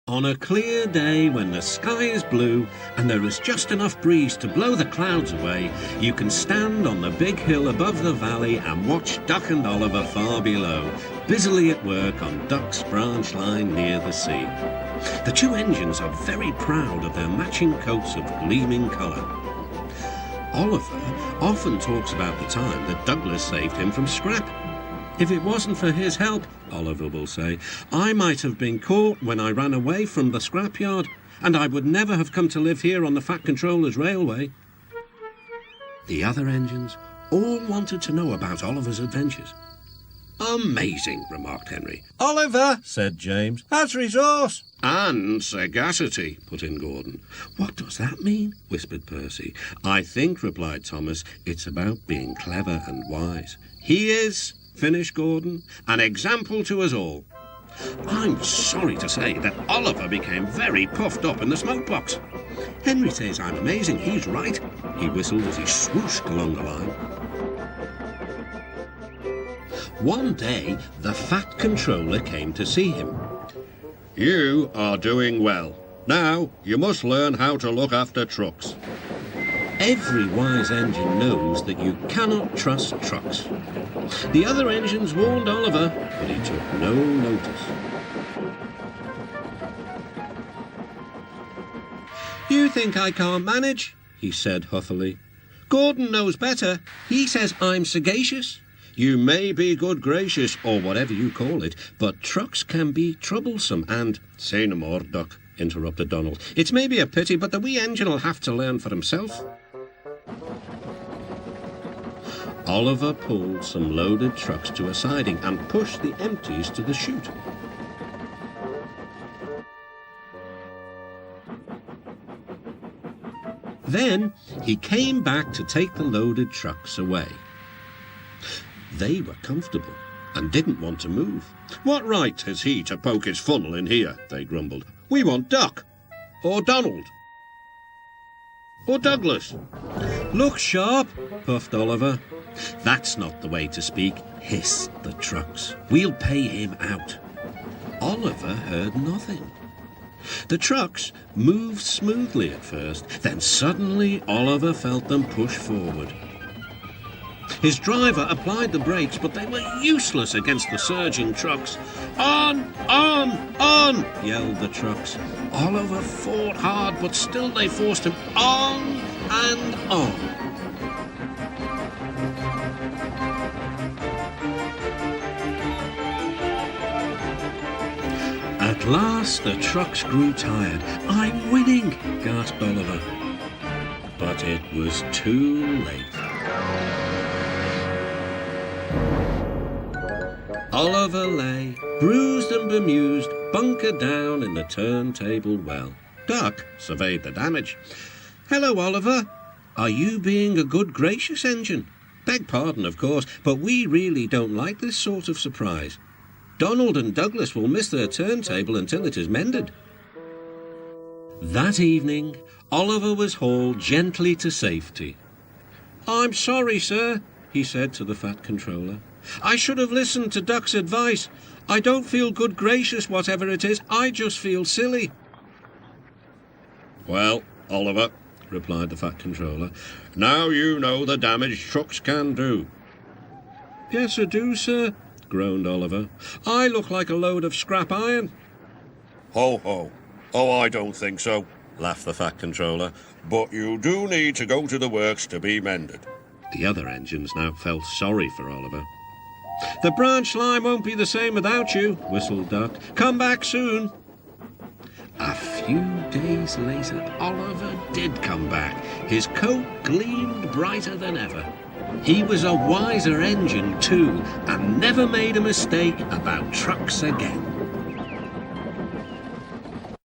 On a clear day when the sky is blue and there is just enough breeze to blow the clouds away, you can stand on the big hill above the valley and watch Duck and Oliver far below, busily at work on Duck's branch line near the sea. The two engines are very proud of their matching coats of gleaming colour. Oliver often talks about the time that Douglas saved him from scrap. If it wasn't for his help, Oliver will say, I might have been caught when I ran away from the scrapyard, and I would never have come to live here on the Fat Controller's railway. The other engines all wanted to know about Oliver's adventures. Amazing, remarked Henry. Oliver, said James, has resource. And sagacity, put in Gordon. What does that mean? Whispered Percy. I think, replied Thomas, it's about being clever and wise. He is, finished Gordon, an example to us all. I'm sorry to say that Oliver became very puffed up in the smoke box. Henry says I'm amazing. He's right. He whistled as he swooshed along the line. One day, the Fat Controller came to see him. You are doing well. Now, you must learn how to look after trucks. Every wise engine knows that you cannot trust trucks. The other engines warned Oliver, but he took no notice. You think I can't manage? He said huffily. Gordon knows better. He says I'm sagacious. You may be good gracious, or whatever you call it, but trucks can be troublesome and— Say no more, Duck, interrupted Donald. It's maybe a pity, but the wee engine'll have to learn for himself. Oliver pulled some loaded trucks to a siding and pushed the empties to the chute. Then he came back to take the loaded trucks away. They were comfortable and didn't want to move. What right has he to poke his funnel in here? They grumbled. We want Duck, or Donald, or Douglas. Look sharp, puffed Oliver. That's not the way to speak, hissed the trucks. We'll pay him out. Oliver heard nothing. The trucks moved smoothly at first, then suddenly Oliver felt them push forward. His driver applied the brakes, but they were useless against the surging trucks. On, yelled the trucks. Oliver fought hard, but still they forced him on and on. At last the trucks grew tired. I'm winning, gasped Oliver. But it was too late. Oliver lay, bruised and bemused, bunkered down in the turntable well. Duck surveyed the damage. Hello, Oliver. Are you being a good gracious engine? Beg pardon, of course, but we really don't like this sort of surprise. Donald and Douglas will miss their turntable until it is mended. That evening, Oliver was hauled gently to safety. I'm sorry, sir, he said to the Fat Controller. I should have listened to Duck's advice. I don't feel good gracious, whatever it is. I just feel silly. Well, Oliver, replied the Fat Controller, now you know the damage trucks can do. Yes, I do, sir, groaned Oliver. I look like a load of scrap iron. Ho, ho. Oh, I don't think so, laughed the Fat Controller. But you do need to go to the works to be mended. The other engines now felt sorry for Oliver. The branch line won't be the same without you, whistled Duck. Come back soon. A few days later, Oliver did come back. His coat gleamed brighter than ever. He was a wiser engine, too, and never made a mistake about trucks again.